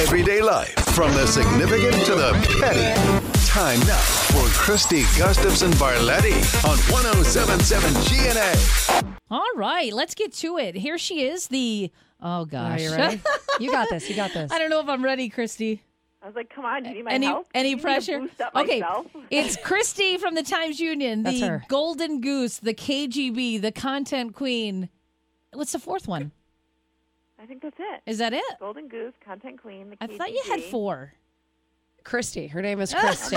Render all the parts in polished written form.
everyday life, from the significant to the petty. Time now for Christy Gustafson Barletti on 107.7 GNA. All right, let's get to it. Here she is, oh gosh. Are you ready? You got this. I don't know if I'm ready, Christy. I was like, come on, do you need my help? Any You need pressure? to boost up Okay, myself? it's Christy from the Times-Union, That's the her. Golden Goose, the KGB, the Content Queen. What's the fourth one? I think that's it. Is that it? Golden Goose, Content Queen, the I KGB. thought you had 4. Christy. Her name is Christy.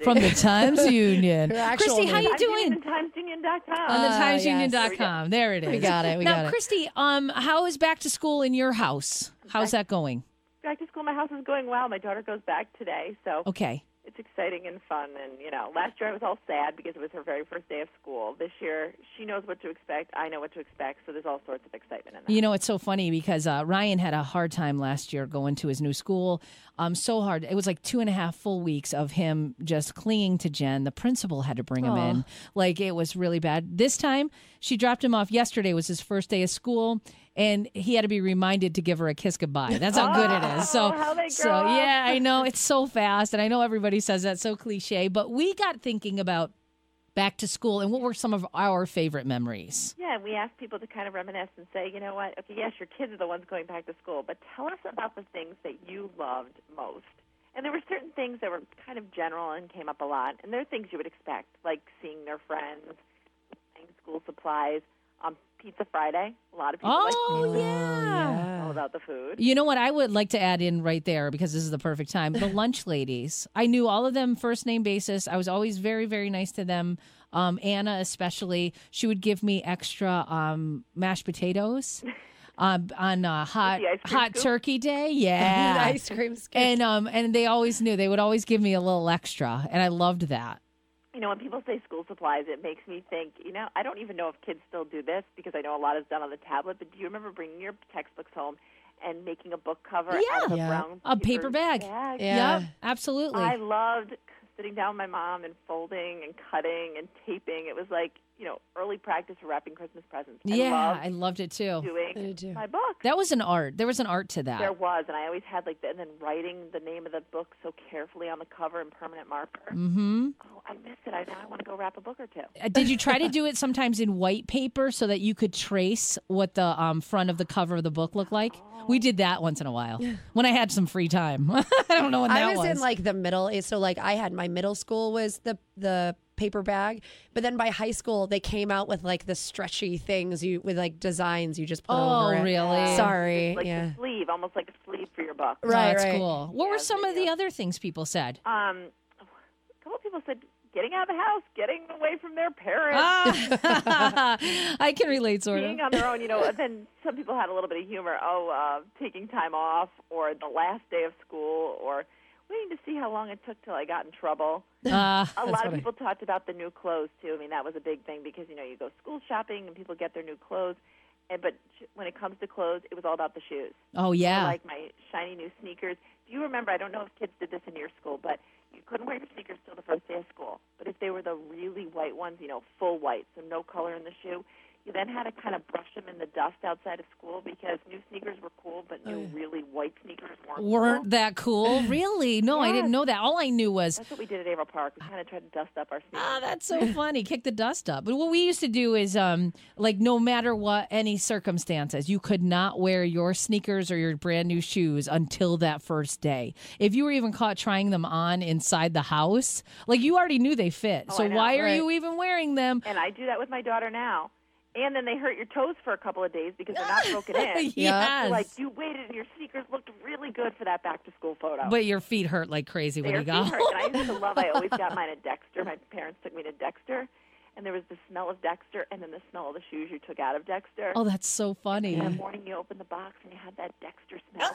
From the Times-Union. Her actual Christy, how name. you doing? TimesUnion.com. On the yes. TimesUnion.com. There it is. We got it. Now, Christy, how is back to school in your house? How's that going? Back to school, my house is going well. My daughter goes back today, so Okay. it's exciting and fun. And, last year I was all sad because it was her very first day of school. This year, she knows what to expect. I know what to expect, so there's all sorts of excitement in that. You know, it's so funny because Ryan had a hard time last year going to his new school. So hard. It was like 2.5 full weeks of him just clinging to Jen. The principal had to bring him in. Like, it was really bad. This time, she dropped him off yesterday. Was his first day of school. And he had to be reminded to give her a kiss goodbye. That's how good it is. So, how they grow up. yeah, I know. It's so fast. And I know everybody says that, so cliche. But we got thinking about back to school and what were some of our favorite memories. Yeah, we asked people to kind of reminisce and say, you know what, okay, yes, your kids are the ones going back to school, but tell us about the things that you loved most. And there were certain things that were kind of general and came up a lot. And there are things you would expect, like seeing their friends, buying school supplies. Pizza Friday. A lot of people like pizza. Yeah. All about the food. You know what I would like to add in right there, because this is the perfect time, the lunch ladies. I knew all of them first name basis. I was always very, very nice to them. Anna especially. She would give me extra mashed potatoes. On hot turkey day, yeah, Ice cream scoop. And they always knew, they would always give me a little extra, and I loved that. When people say school supplies, it makes me think, I don't even know if kids still do this because I know a lot is done on the tablet, but do you remember bringing your textbooks home and making a book cover out of a brown paper bag? Yeah. Yep, absolutely. I loved sitting down with my mom and folding and cutting and taping. It was like, early practice for wrapping Christmas presents. I loved it too. Doing my book. That was an art. There was an art to that. There was, and I always had and then writing the name of the book so carefully on the cover in permanent marker. Mm-hmm. Oh, I miss it. Now I want to go wrap a book or two. Did you try to do it sometimes in white paper so that you could trace what the front of the cover of the book looked like? We did that once in a while when I had some free time. I don't know when that was. I was in the middle. So I had my middle school was the paper bag, but then by high school they came out with the stretchy things with designs you just put over it. Oh, really? Sorry. Like the sleeve, almost like a sleeve for your book. Right, That's right. cool. What were some of the other things people said? A couple of people said getting out of the house, getting away from their parents. I can relate, sort of. Being on their own, then some people had a little bit of humor. Taking time off, or the last day of school, or waiting to see how long it took till I got in trouble. A lot of people talked about the new clothes, too. I mean, that was a big thing because, you go school shopping and people get their new clothes. But when it comes to clothes, it was all about the shoes. Oh, yeah. Like my shiny new sneakers. Do you remember, I don't know if kids did this in your school, but you couldn't wear your sneakers till the first day of school. But if they were the really white ones, full white, so no color in the shoe, you then had to kind of brush them in the dust outside of school because new sneakers were cool, but new really white sneakers weren't cool. That cool? Really? No, I didn't know that. All I knew was... That's what we did at Averill Park. We kind of tried to dust up our sneakers. That's so funny. Kick the dust up. But what we used to do is, no matter what, any circumstances, you could not wear your sneakers or your brand new shoes until that first day. If you were even caught trying them on inside the house, you already knew they fit. So why are you even wearing them? And I do that with my daughter now. And then they hurt your toes for a couple of days because they're not broken in. Yes. So, you waited and your sneakers looked really good for that back-to-school photo. But your feet hurt like crazy when you got home. And I used to I always got mine at Dexter. My parents took me to Dexter. And there was the smell of Dexter and then the smell of the shoes you took out of Dexter. Oh, that's so funny. And in the morning you opened the box and you had that Dexter smell.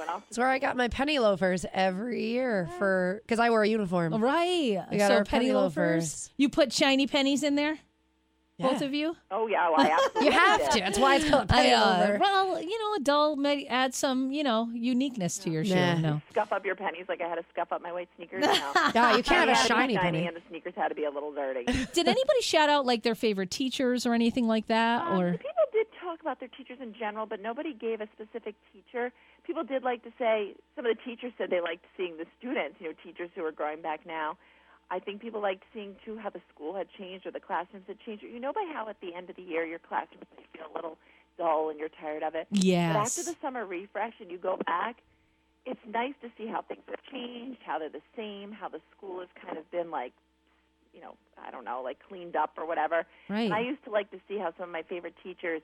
That's where I got my penny loafers every year because I wear a uniform. Right. We got our penny loafers. You put shiny pennies in there? Both of you? Oh, yeah. Well, I absolutely You have to. That's why it's called penny loafer. Well, adult may add some, uniqueness to your shoe. No. Scuff up your pennies like I had to scuff up my white sneakers. No. Yeah, you can't have a shiny penny. And the sneakers had to be a little dirty. Did anybody shout out their favorite teachers or anything like that? Or People did talk about their teachers in general, but nobody gave a specific teacher. people did like to say, some of the teachers said they liked seeing the students, teachers who are growing back now. I think people liked seeing, too, how the school had changed or the classrooms had changed. You know by how at the end of the year your classrooms may feel a little dull and you're tired of it? Yes. But after the summer refresh and you go back, it's nice to see how things have changed, how they're the same, how the school has kind of been like, I don't know, like cleaned up or whatever. Right. And I used to like to see how some of my favorite teachers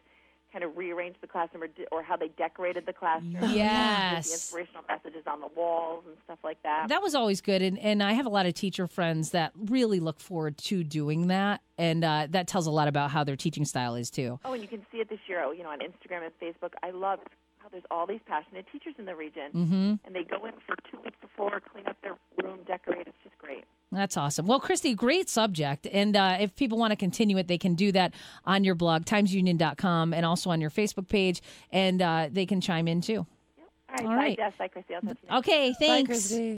kind of rearranged the classroom or how they decorated the classroom. Yes. With the inspirational messages on the walls and stuff like that. That was always good. And I have a lot of teacher friends that really look forward to doing that. And that tells a lot about how their teaching style is, too. Oh, and you can see it this year, on Instagram and Facebook. I love how there's all these passionate teachers in the region. And they go in for 2 weeks before, clean up their room, decorate. It's just great. That's awesome. Well, Christy, great subject. And if people want to continue it, they can do that on your blog, timesunion.com, and also on your Facebook page. And they can chime in, too. Yep. All right. All right. Bye, Jess. Bye, Christy. I'll talk to you next Okay, thanks. Bye, Christy.